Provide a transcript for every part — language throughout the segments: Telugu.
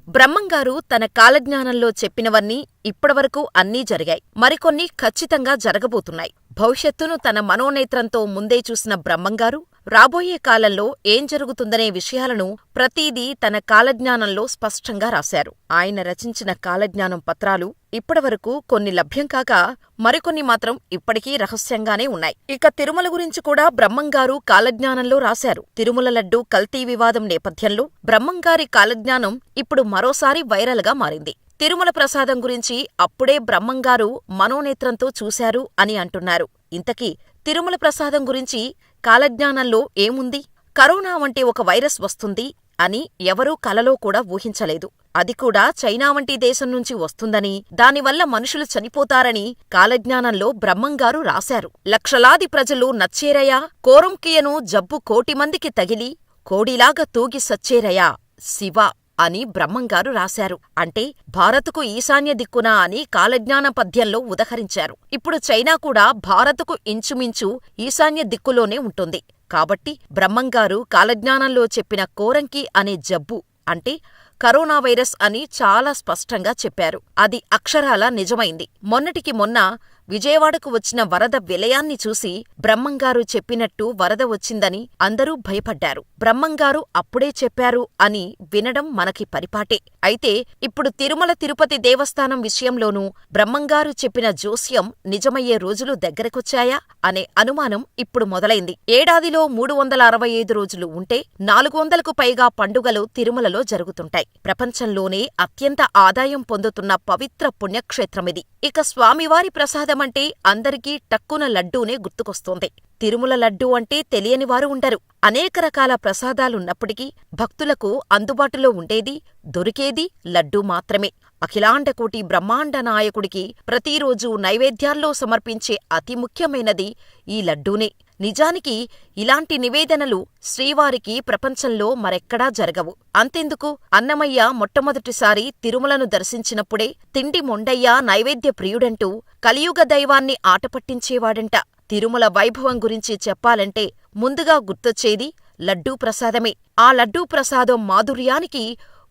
బ్రహ్మంగారు తన కాలజ్ఞానంలో చెప్పినవన్నీ ఇప్పటివరకు అన్నీ జరిగాయి. మరికొన్ని ఖచ్చితంగా జరగబోతున్నాయి. భవిష్యత్తును తన మనోనేత్రంతో ముందే చూసిన బ్రహ్మంగారు రాబోయే కాలంలో ఏం జరుగుతుందనే విషయాలను ప్రతీదీ తన కాలజ్ఞానంలో స్పష్టంగా రాశారు. ఆయన రచించిన కాలజ్ఞానం పత్రాలు ఇప్పటివరకు కొన్ని లభ్యం కాగా మరికొన్ని మాత్రం ఇప్పటికీ రహస్యంగానే ఉన్నాయి. ఇక తిరుమల గురించి కూడా బ్రహ్మంగారు కాలజ్ఞానంలో రాశారు. తిరుమల లడ్డూ కల్తీ వివాదం నేపథ్యంలో బ్రహ్మంగారి కాలజ్ఞానం ఇప్పుడు మరోసారి వైరల్ గా మారింది. తిరుమల ప్రసాదం గురించి అప్పుడే బ్రహ్మంగారు మనోనేత్రంతో చూశారు అని అంటున్నారు. ఇంతకీ తిరుమల ప్రసాదం గురించి కాలజ్ఞానంలో ఏముంది? కరోనా వంటి ఒక వైరస్ వస్తుంది అని ఎవరూ కలలో కూడా ఊహించలేదు. అది కూడా చైనా వంటి దేశం నుంచి వస్తుందని, దానివల్ల మనుషులు చనిపోతారని కాలజ్ఞానంలో బ్రహ్మంగారు రాశారు. లక్షలాది ప్రజలు నచ్చేరయా, కోరంకియను జబ్బు కోటిమందికి తగిలి కోడిలాగా తూగి సచ్చేరయా శివ అని బ్రహ్మంగారు రాశారు. అంటే భారత్కు ఈశాన్య దిక్కున అని కాలజ్ఞాన పద్యంలో ఉదహరించారు. ఇప్పుడు చైనా కూడా భారత్కు ఇంచుమించు ఈశాన్య దిక్కులోనే ఉంటుంది. కాబట్టి బ్రహ్మంగారు కాలజ్ఞానంలో చెప్పిన కోరంకి అనే జబ్బు అంటే కరోనా వైరస్ అని చాలా స్పష్టంగా చెప్పారు. అది అక్షరాలా నిజమైంది. మొన్నటికి మొన్న విజయవాడకు వచ్చిన వరద విలయాన్ని చూసి బ్రహ్మంగారు చెప్పినట్టు వరద వచ్చిందని అందరూ భయపడ్డారు. బ్రహ్మంగారు అప్పుడే చెప్పారు అని వినడం మనకి పరిపాటే. అయితే ఇప్పుడు తిరుమల తిరుపతి దేవస్థానం విషయంలోనూ బ్రహ్మంగారు చెప్పిన జోస్యం నిజమయ్యే రోజులు దగ్గరకొచ్చాయా అనే అనుమానం ఇప్పుడు మొదలైంది. ఏడాదిలో 365 రోజులు ఉంటే 400కు పైగా పండుగలు తిరుమలలో జరుగుతుంటాయి. ప్రపంచంలోనే అత్యంత ఆదాయం పొందుతున్న పవిత్ర పుణ్యక్షేత్రమిది. ఇక స్వామివారి ప్రసాదమంటే అందరికీ టక్కున లడ్డూనే గుర్తుకొస్తోంది. తిరుమల లడ్డూ అంటే తెలియనివారు ఉండరు. అనేక రకాల ప్రసాదాలున్నప్పటికీ భక్తులకు అందుబాటులో ఉండేది, దొరికేది లడ్డూ మాత్రమే. అఖిలాండకోటి బ్రహ్మాండ నాయకుడికి ప్రతిరోజూ నైవేద్యాల్లో సమర్పించే అతి ముఖ్యమైనది ఈ లడ్డూనే. నిజానికి ఇలాంటి నివేదనలు శ్రీవారికి ప్రపంచంలో మరెక్కడా జరగవు. అంతెందుకు, అన్నమయ్య మొట్టమొదటిసారి తిరుమలను దర్శించినప్పుడే తిండి మొండయ్య నైవేద్య ప్రియుడంటూ కలియుగ దైవాన్ని ఆటపట్టించేవాడంట. తిరుమల వైభవం గురించి చెప్పాలంటే ముందుగా గుర్తొచ్చేది లడ్డూ ప్రసాదమే. ఆ లడ్డూ ప్రసాదం మాధుర్యానికి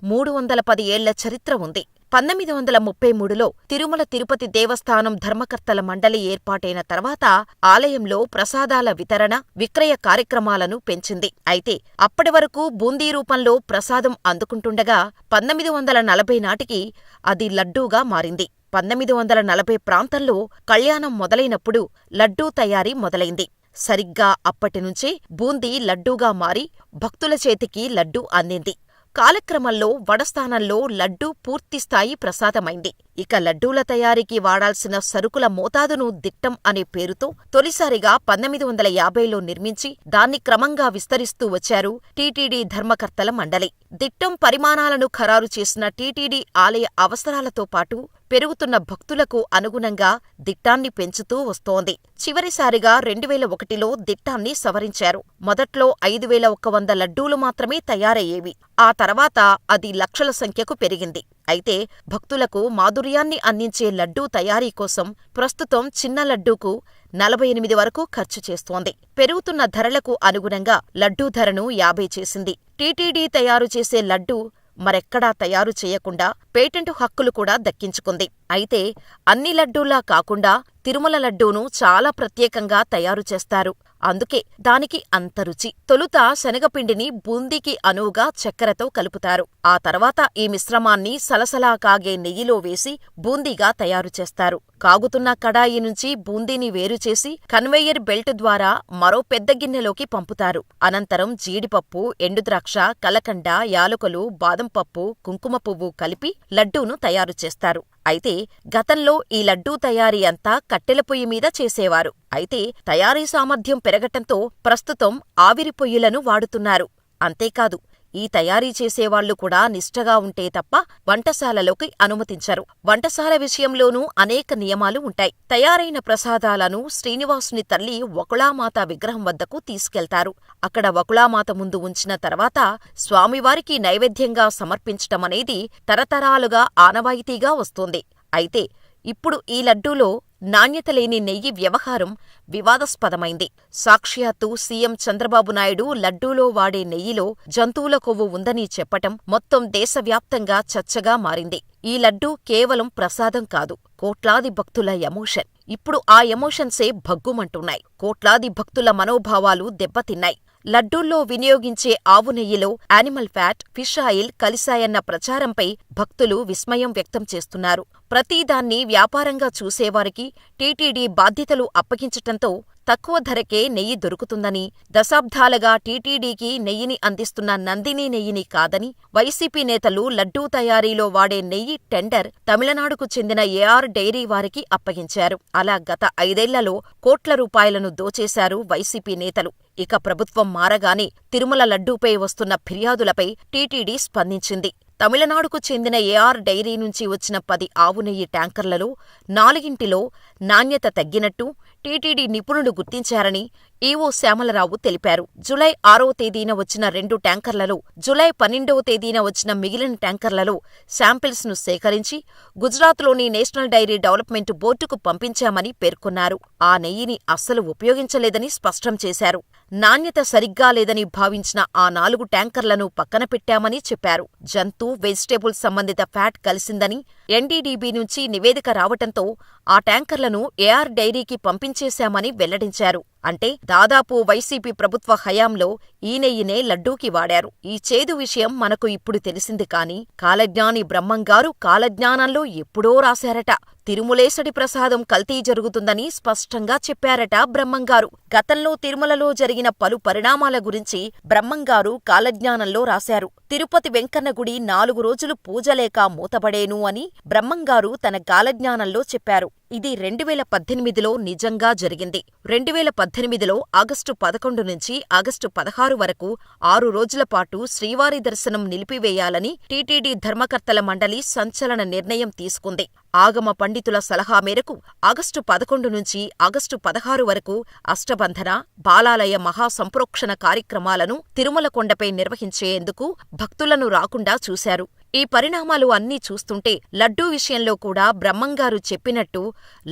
310 ఏళ్ల చరిత్ర ఉంది. 1933లో తిరుమల తిరుపతి దేవస్థానం ధర్మకర్తల మండలి ఏర్పాటైన తర్వాత ఆలయంలో ప్రసాదాల వితరణ, విక్రయ కార్యక్రమాలను పెంచింది. అయితే అప్పటి వరకు బూందీ రూపంలో ప్రసాదం అందుకుంటుండగా 1940 నాటికి అది లడ్డూగా మారింది. 1940 ప్రాంతంలో కళ్యాణం మొదలైనప్పుడు లడ్డూ తయారీ మొదలైంది. సరిగ్గా అప్పటినుంచే బూందీ లడ్డూగా మారి భక్తుల చేతికి లడ్డూ అందింది. కాలక్రమంలో వడస్థానంలో లడ్డూ పూర్తిస్థాయి ప్రసాదమైంది. ఇక లడ్డూల తయారీకి వాడాల్సిన సరుకుల మోతాదును దిట్టం అనే పేరుతో తొలిసారిగా 1950లో నిర్మించి దాన్ని క్రమంగా విస్తరిస్తూ వచ్చారు టీటీడీ ధర్మకర్తల మండలి. దిట్టం పరిమాణాలను ఖరారు చేసిన టీటీడీ ఆలయ అవసరాలతో పాటు పెరుగుతున్న భక్తులకు అనుగుణంగా దిట్టాన్ని పెంచుతూ వస్తోంది. చివరిసారిగా 2001లో దిట్టాన్ని సవరించారు. మొదట్లో 5100 లడ్డూలు మాత్రమే తయారయ్యేవి. ఆ తర్వాత అది లక్షల సంఖ్యకు పెరిగింది. అయితే భక్తులకు మాధుర్యాన్ని అందించే లడ్డూ తయారీ కోసం ప్రస్తుతం చిన్న లడ్డూకు 48 వరకు ఖర్చు చేస్తోంది. పెరుగుతున్న ధరలకు అనుగుణంగా లడ్డూ ధరను 50 చేసింది. టీటీడీ తయారు చేసే లడ్డూ మరెక్కడా తయారు చేయకుండా పేటెంటు హక్కులు కూడా దక్కించుకుంది. అయితే అన్ని లడ్డూలా కాకుండా తిరుమల లడ్డూను చాలా ప్రత్యేకంగా తయారు చేస్తారు. అందుకే దానికి అంత రుచి. తొలుత శనగపిండిని బూందీకి అనువుగా చక్కెరతో కలుపుతారు. ఆ తర్వాత ఈ మిశ్రమాన్ని సలసలా కాగే నెయ్యిలో వేసి బూందీగా తయారు చేస్తారు. కాగుతున్న కడాయి నుంచి బూందీని వేరుచేసి కన్వేయర్ బెల్ట్ ద్వారా మరో పెద్ద గిన్నెలోకి పంపుతారు. అనంతరం జీడిపప్పు, ఎండుద్రాక్ష, కలకండ, యాలకులు, బాదం పప్పు, కుంకుమ పువ్వు కలిపి లడ్డూను తయారు చేస్తారు. అయితే గతంలో ఈ లడ్డూ తయారీ అంతా కట్టెల పొయ్యి మీద చేసేవారు. అయితే తయారీ సామర్థ్యం పెరగటంతో ప్రస్తుతం ఆవిరి పొయ్యిలను వాడుతున్నారు. అంతేకాదు, ఈ తయారీ చేసేవాళ్లు కూడా నిష్ఠగా ఉంటే తప్ప వంటశాలలోకి అనుమతించరు. వంటశాల విషయంలోనూ అనేక నియమాలు ఉంటాయి. తయారైన ప్రసాదాలను శ్రీనివాసుని తల్లి వకుళామాత విగ్రహం వద్దకు తీసుకెళ్తారు. అక్కడ వకుళామాత ముందు ఉంచిన తర్వాత స్వామివారికి నైవేద్యంగా సమర్పించటమనేది తరతరాలుగా ఆనవాయితీగా వస్తోంది. అయితే ఇప్పుడు ఈ లడ్డూలో నాణ్యత లేని నెయ్యి వ్యవహారం వివాదాస్పదమైంది. సాక్షాత్తు సీఎం చంద్రబాబు నాయుడు లడ్డూలో వాడే నెయ్యిలో జంతువుల కొవ్వు ఉందని చెప్పటం మొత్తం దేశవ్యాప్తంగా చర్చగా మారింది. ఈ లడ్డూ కేవలం ప్రసాదం కాదు, కోట్లాది భక్తుల ఎమోషన్. ఇప్పుడు ఆ ఎమోషన్సే భగ్గుమంటున్నాయి. కోట్లాది భక్తుల మనోభావాలు దెబ్బతిన్నాయి. లడ్డూల్లో వినియోగించే ఆవు నెయ్యిలో యానిమల్ ఫ్యాట్, ఫిష్ ఆయిల్ కలిశాయన్న ప్రచారంపై భక్తులు విస్మయం వ్యక్తం చేస్తున్నారు. ప్రతిదాన్ని వ్యాపారంగా చూసేవారికి టీటీడీ బాధ్యతలు అప్పగించటంతో తక్కువ ధరకే నెయ్యి దొరుకుతుందని, దశాబ్దాలుగా టీటీడీకి నెయ్యిని అందిస్తున్న నందిని నెయ్యిని కాదని వైసీపీ నేతలు లడ్డూ తయారీలో వాడే నెయ్యి టెండర్ తమిళనాడుకు చెందిన ఏఆర్ డెయిరీ వారికి అప్పగించారు. అలా గత 5 ఏళ్లలో కోట్ల రూపాయలను దోచేశారు వైసీపీ నేతలు. ఇక ప్రభుత్వం మారగానే తిరుమల లడ్డూపై వస్తున్న ఫిర్యాదులపై టీటీడీ స్పందించింది. తమిళనాడుకు చెందిన ఏఆర్ డెయిరీ నుంచి వచ్చిన 10 ఆవు నెయ్యి ట్యాంకర్లలో 4 నాణ్యత తగ్గినట్టు టీటీడీ నిపుణులు గుర్తించారని ఈవో శ్యామలరావు తెలిపారు. జులై 6వ తేదీన వచ్చిన 2 ట్యాంకర్లలో, జులై 12వ తేదీన వచ్చిన మిగిలిన ట్యాంకర్లలో శాంపిల్స్ ను సేకరించి గుజరాత్లోని నేషనల్ డైరీ డెవలప్మెంట్ బోర్డుకు పంపించామని పేర్కొన్నారు. ఆ నెయ్యిని అస్సలు ఉపయోగించలేదని స్పష్టం చేశారు. నాణ్యత సరిగ్గా లేదని భావించిన ఆ 4 ట్యాంకర్లను పక్కన పెట్టామని చెప్పారు. జంతు, వెజిటేబుల్ సంబంధిత ఫ్యాట్ కలిసిందని ఎన్డీడీబీ నుంచి నివేదిక రావటంతో ఆ ట్యాంకర్లను ఏఆర్ డైరీకి పంపించేశామని వెల్లడించారు. అంటే దాదాపు వైసీపీ ప్రభుత్వ హయాంలో ఈ నెయ్యినే లడ్డూకి వాడారు. ఈ చేదు విషయం మనకు ఇప్పుడు తెలిసింది కాని కాలజ్ఞాని బ్రహ్మంగారు కాలజ్ఞానంలో ఎప్పుడో రాశారట. తిరుమలేశడి ప్రసాదం కల్తీ జరుగుతుందని స్పష్టంగా చెప్పారట బ్రహ్మంగారు. గతంలో తిరుమలలో జరిగిన పలు పరిణామాల గురించి బ్రహ్మంగారు కాలజ్ఞానంలో రాశారు. తిరుపతి వెంకన్న గుడి 4 రోజులు పూజలేక మూతబడేను అని బ్రహ్మంగారు తన కాలజ్ఞానంలో చెప్పారు. ఇది 2018లో నిజంగా జరిగింది. 2018లో ఆగస్టు 11 నుంచి ఆగస్టు 16 వరకు 6 రోజుల పాటు శ్రీవారి దర్శనం నిలిపివేయాలని టీటీడీ ధర్మకర్తల మండలి సంచలన నిర్ణయం తీసుకుంది. ఆగమ పండితుల సలహా మేరకు ఆగస్టు 11 నుంచి ఆగస్టు 16 వరకు అష్టబంధన, బాలాలయ మహాసంప్రోక్షణ కార్యక్రమాలను తిరుమల కొండపై నిర్వహించేందుకు భక్తులను రాకుండా చూశారు. ఈ పరిణామాలు అన్నీ చూస్తుంటే లడ్డూ విషయంలో కూడా బ్రహ్మంగారు చెప్పినట్టు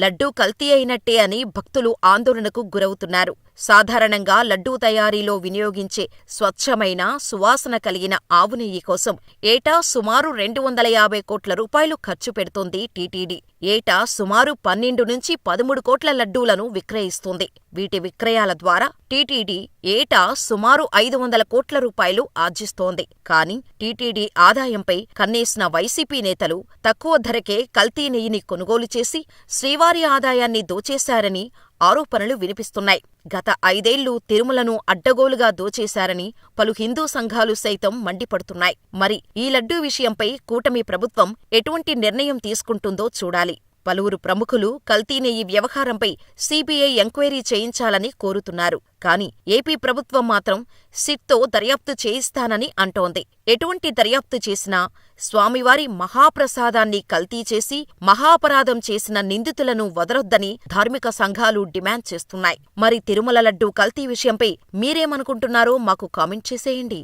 లడ్డూ కల్తీ అయినట్టే అని భక్తులు ఆందోళనకు గురవుతున్నారు. సాధారణంగా లడ్డూ తయారీలో వినియోగించే స్వచ్ఛమైన, సువాసన కలిగిన ఆవు నెయ్యి కోసం ఏటా సుమారు 250 కోట్ల రూపాయలు ఖర్చు పెడుతోంది టీటీడీ. ఏటా సుమారు 12 నుంచి 13 కోట్ల లడ్డూలను విక్రయిస్తుంది. వీటి విక్రయాల ద్వారా టీటీడీ ఏటా సుమారు 500 కోట్ల రూపాయలు ఆర్జిస్తోంది. కానీ టీటీడీ ఆదాయంపై కన్నేసిన వైసీపీ నేతలు తక్కువ ధరకే కల్తీ నెయ్యిని కొనుగోలు చేసి శ్రీవారి ఆదాయాన్ని దోచేశారని ఆరోపణలు వినిపిస్తున్నాయి. గత 5 ఏళ్లు తిరుమలను అడ్డగోలుగా దోచేశారని పలు హిందూ సంఘాలు సైతం మండిపడుతున్నాయి. మరి ఈ లడ్డూ విషయంపై కూటమి ప్రభుత్వం ఎటువంటి నిర్ణయం తీసుకుంటుందో చూడాలి. పలువురు ప్రముఖులు కల్తీ నెయ్యి వ్యవహారంపై సీబీఐ ఎంక్వైరీ చేయించాలని కోరుతున్నారు. కానీ ఏపీ ప్రభుత్వం మాత్రం సిట్తో దర్యాప్తు చేయిస్తానని అంటోంది. ఎటువంటి దర్యాప్తు చేసినా స్వామివారి మహాప్రసాదాన్ని కల్తీ చేసి మహాపరాధం చేసిన నిందితులను వదలొద్దని ధార్మిక సంఘాలు డిమాండ్ చేస్తున్నాయి. మరి తిరుమల లడ్డూ కల్తీ విషయంపై మీరేమనుకుంటున్నారో మాకు కామెంట్ చేసేయండి.